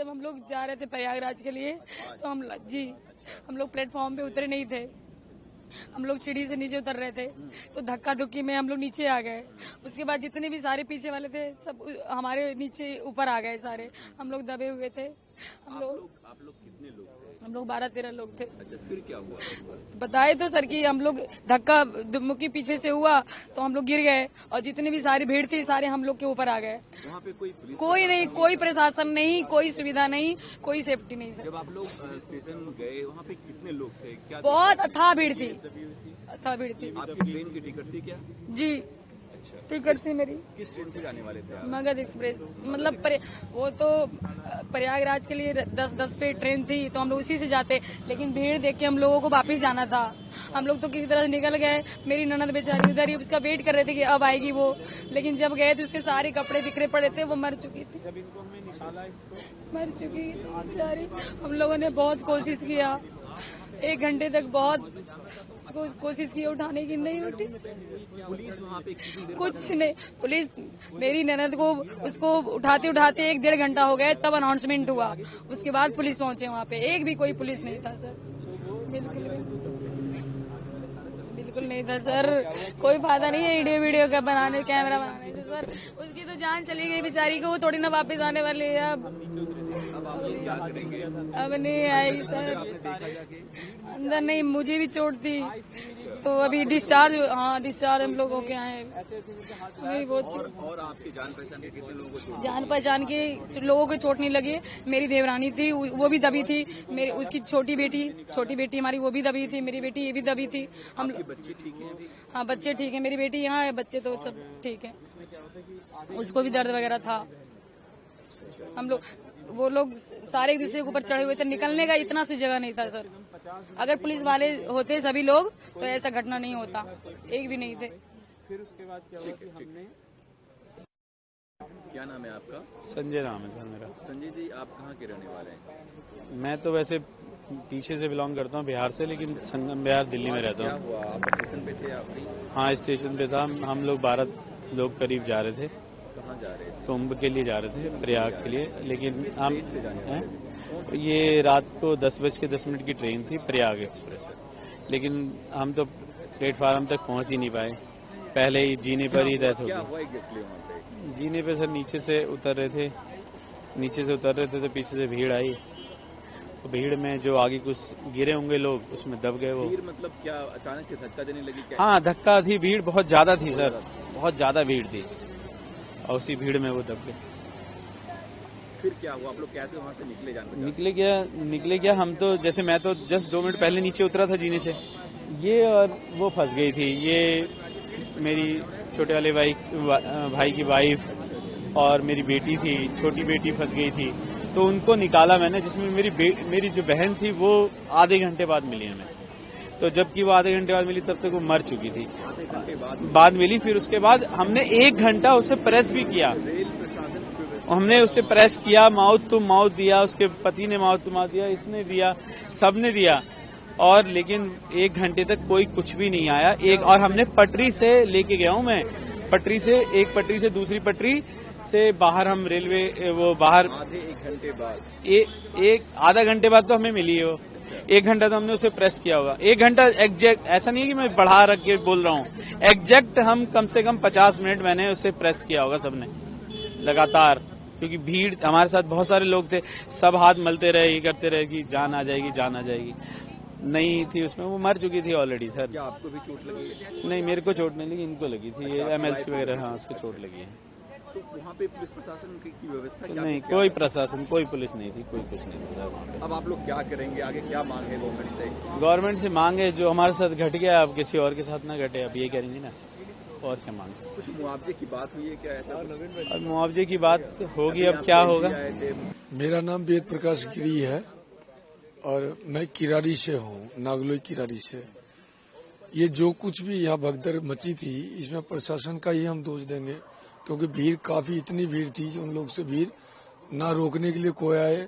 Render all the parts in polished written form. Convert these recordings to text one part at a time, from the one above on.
जब हम लोग जा रहे थे प्रयागराज के लिए तो हम लोग प्लेटफॉर्म पे उतरे नहीं थे। हम लोग सीढ़ी से नीचे उतर रहे थे तो धक्का धुक्की में हम लोग नीचे आ गए। उसके बाद जितने भी सारे पीछे वाले थे सब हमारे नीचे ऊपर आ गए सारे। हम लोग दबे हुए थे। आप लोग कितने लोग थे? हम लोग 12-13 लोग थे। अच्छा, फिर क्या हुआ? बताए तो सर कि हम लोग धक्का मुक्की पीछे से हुआ तो हम लोग गिर गए और जितनी भी सारी भीड़ थी सारे हम लोग के ऊपर आ गए। वहाँ पे कोई नहीं, कोई प्रशासन नहीं, कोई सुविधा नहीं, कोई सेफ्टी नहीं सर। जब आप लोग स्टेशन गए वहाँ पे कितने लोग थे? क्या बहुत अथाह भीड़ थी, अथाह भीड़ थी। आपकी ट्रेन की टिकट थी क्या? जी टिकट थी मेरी। किस ट्रेन से जाने वाले थे आप? मगध एक्सप्रेस। मतलब वो तो प्रयागराज के लिए 10-10 पे ट्रेन थी तो हम लोग उसी से जाते, लेकिन भीड़ देख के हम लोगों को वापस जाना था। हम लोग तो किसी तरह से निकल गए। मेरी ननद बेचारी उधर ही उसका वेट कर रहे थे कि अब आएगी वो, लेकिन जब गए तो उसके सारे कपड़े बिखरे पड़े थे, वो मर चुकी थी। मर चुकी थी बेचारी। हम लोगों ने बहुत कोशिश किया, 1 घंटे तक बहुत कोशिश की उठाने की, नहीं उठी। पुलिस वहाँ पे कुछ नहीं, पुलिस मेरी ननद को उसको उठाते उठाते 1-1.5 घंटा हो गए, तब अनाउंसमेंट हुआ। उसके बाद पुलिस पहुंचे वहाँ पे। एक भी कोई पुलिस नहीं था सर, बिल्कुल नहीं था सर। कोई फायदा नहीं है वीडियो का बनाने, कैमरा बनाने से सर। उसकी तो जान चली गई बेचारी को, वो थोड़ी ना वापस आने वाली है। अब नहीं आएगी सर। अंदर नहीं, मुझे भी चोट थी तो अभी डिस्चार्ज हम लोग होके आए। नहीं बहुत और आपकी जान पहचान के कितने लोगों को? जान पहचान के लोगों को चोट नहीं लगी। मेरी देवरानी थी, वो भी दबी थी। मेरी उसकी छोटी बेटी हमारी वो भी दबी थी। मेरी बेटी ये भी दबी थी। हम बच्चे ठीक हैं अभी? हाँ बच्चे ठीक है। मेरी बेटी यहाँ है, बच्चे तो सब ठीक है। उसको भी दर्द वगैरह था। हम लोग वो लोग सारे एक दूसरे के ऊपर चढ़े हुए थे, निकलने का इतना सी जगह नहीं था सर। अगर पुलिस वाले होते सभी लोग तो ऐसा घटना नहीं होता, एक भी नहीं थे। फिर उसके बाद क्या हुआ कि हमने क्या नाम है आपका? संजय नाम है सर मेरा। संजय जी, आप कहाँ के रहने वाले हैं? मैं तो वैसे पीछे से बिलोंग करता हूँ, बिहार से, लेकिन संगम बिहार दिल्ली में रहता क्या हूँ। हुआ? आप स्टेशन पे थे? आप भी? हाँ स्टेशन पे था। हम लोग 12 लोग करीब जा रहे थे, कहाँ जा रहे थे? कुंभ के लिए जा रहे थे, प्रयाग के लिए। लेकिन हम से जाने वाले थे? ये रात को 10:10 की ट्रेन थी, प्रयाग एक्सप्रेस। लेकिन हम तो प्लेटफार्म तक पहुंच ही नहीं पाए, पहले ही जीने पर ही डेथ हो क्या गई। हुआ एग्जैक्टली वहाँ पे? जीने पे सर नीचे से उतर रहे थे तो पीछे से भीड़ आई। तो भीड़ में जो आगे कुछ गिरे होंगे लोग, उसमें दब गए वो। भीड़ मतलब क्या अचानक से धक्का देने लगी क्या? हाँ धक्का थी, भीड़ बहुत ज्यादा थी सर, बहुत ज्यादा भीड़ थी और उसी भीड़ में वो दब गए। फिर क्या हुआ? आप लोग कैसे वहाँ से निकले? जान निकले क्या हम तो, जैसे मैं तो जस्ट 2 मिनट पहले नीचे उतरा था जीने से, ये और वो फंस गई थी। ये मेरी छोटे वाले भाई की वाइफ और मेरी बेटी थी, छोटी बेटी फंस गई थी। तो उनको निकाला मैंने, जिसमें मेरी जो बहन थी वो आधे घंटे बाद मिली हमें। तो जबकि वो आधे घंटे बाद मिली तब तक वो मर चुकी थी। आधे घंटे बाद मिली। फिर उसके बाद हमने 1 घंटा उसे प्रेस भी किया। रेल प्रशासन की व्यवस्था हमने उसे प्रेस किया, माउथ टू माउथ दिया, उसके पति ने माउथ टू माउथ दिया, इसने दिया, सबने दिया, और लेकिन 1 घंटे तक कोई कुछ भी नहीं आया। और हमने पटरी से लेके गया हूँ मैं, एक पटरी से दूसरी पटरी से बाहर हम रेलवे वो बाहर आधे 1 घंटे बाद एक आधा घंटे बाद तो हमें मिली है वो। 1 घंटा तो हमने उसे प्रेस किया होगा। 1 घंटा एग्जैक्ट, ऐसा नहीं है कि मैं बढ़ा रख के बोल रहा हूँ, एग्जैक्ट हम कम से कम 50 मिनट मैंने उसे प्रेस किया होगा सबने लगातार, क्योंकि भीड़ हमारे साथ बहुत सारे लोग थे, सब हाथ मलते रहे, ये करते रहे कि जान आ जाएगी। नहीं थी उसमें, वो मर चुकी थी ऑलरेडी सर। क्या आपको भी चोट लगी है? नहीं मेरे को चोट नहीं लगी, इनको लगी थी, ये MLC वगैरह, हाँ उसको चोट लगी है। तो वहाँ पे पुलिस प्रशासन की व्यवस्था क्या नहीं थी? कोई प्रशासन, कोई पुलिस नहीं थी, कोई कुछ नहीं था वहाँ पे। अब आप लोग क्या करेंगे? आगे क्या मांग है गवर्नमेंट से? गवर्नमेंट से मांगे, जो हमारे साथ घट गया अब किसी और के साथ ना घटे, अब ये करेंगे ना, और क्या मांग सकते। कुछ मुआवजे की बात हुई है क्या? ऐसा कुछ? अब मुआवजे की बात होगी, अब क्या होगा। मेरा नाम वेद प्रकाश गिरी है और मैं किरारी से हूँ, नागलोई किरारी से। ये जो कुछ भी यहाँ भगदड़ मची थी, इसमें प्रशासन का ही हम दोष देंगे, क्योंकि भीड़ काफी, इतनी भीड़ थी जो उन लोग से भीड़ ना रोकने के लिए कोई आए।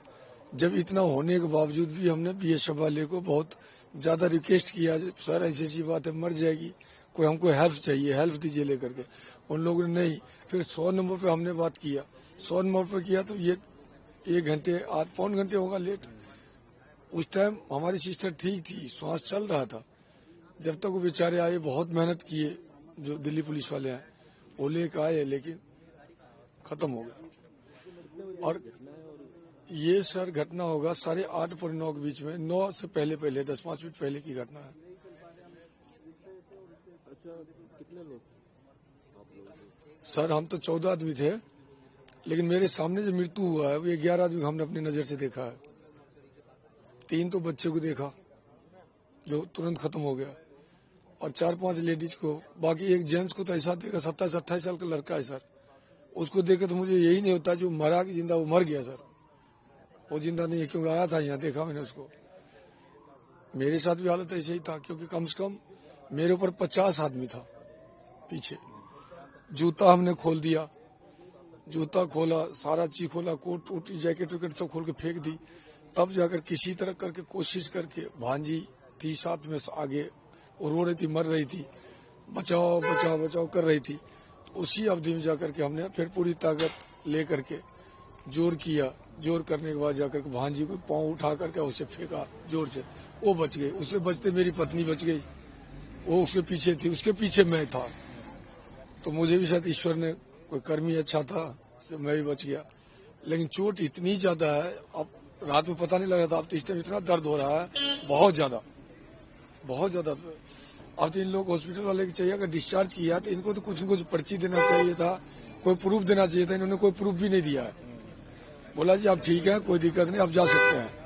जब इतना होने के बावजूद भी हमने BSF वाले को बहुत ज्यादा रिक्वेस्ट किया, सर ऐसी बात है, मर जाएगी, कोई हमको हेल्प चाहिए, हेल्प दीजिए लेकर के। उन लोगों ने नहीं। फिर 100 नंबर पे हमने बात किया, 100 नंबर पे किया तो ये 1 घंटे पौन घंटे होगा लेट। उस टाइम हमारी सिस्टर ठीक थी, श्वास चल रहा था। जब तक वो बेचारे आए, बहुत मेहनत किए जो दिल्ली पुलिस वाले हैं, वो लेकर आए, लेकिन खत्म हो गया। और ये सर घटना होगा 8:30 और 9 के बीच में, 9 से पहले 10-5 मिनट पहले की घटना है। अच्छा, कितने लोग? सर हम तो 14 आदमी थे, लेकिन मेरे सामने जो मृत्यु हुआ है वो 11 आदमी हमने अपनी नजर से देखा है। 3 तो बच्चे को देखा जो तुरंत खत्म हो गया, और 4-5 लेडीज को, बाकी एक जेंट्स को तो ऐसा देखा, 27-28 साल का लड़का है सर। उसको देखे तो मुझे यही नहीं होता जो मरा कि जिंदा, वो मर गया सर। वो जिंदा नहीं है, क्योंकि आया था यहाँ, देखा मैंने उसको। मेरे साथ भी हालत ऐसे ही था, क्योंकि कम से कम मेरे ऊपर 50 आदमी था पीछे। जूता हमने खोल दिया, जूता खोला, सारा चीज खोला, कोट वोट जैकेट वैकेट सब खोल के फेंक दी। तब जाकर किसी तरह करके कोशिश करके, भांजी थी साथ में आगे, वो रो रही थी, मर रही थी, बचाओ बचाओ बचाओ कर रही थी। तो उसी अवधि में जाकर के हमने फिर पूरी ताकत ले करके जोर किया। जोर करने के बाद जाकर के भांजी को पाँव उठा करके उसे फेंका जोर से, वो बच गई। उससे बचते मेरी पत्नी बच गई, वो उसके पीछे थी, उसके पीछे मैं था। तो मुझे भी शायद ईश्वर ने कोई कर्म ही अच्छा था जो मैं भी बच गया। लेकिन चोट इतनी ज्यादा है, अब रात में पता नहीं लग रहा था, अब तो इस टाइम इतना दर्द हो रहा है, बहुत ज्यादा बहुत ज्यादा। अब तो इन लोग हॉस्पिटल वाले की चाहिए, अगर डिस्चार्ज किया तो इनको तो कुछ न कुछ पर्ची देना चाहिए था, कोई प्रूफ देना चाहिए था। इन्होंने कोई प्रूफ भी नहीं दिया है। बोला जी आप ठीक है, कोई दिक्कत नहीं, आप जा सकते हैं।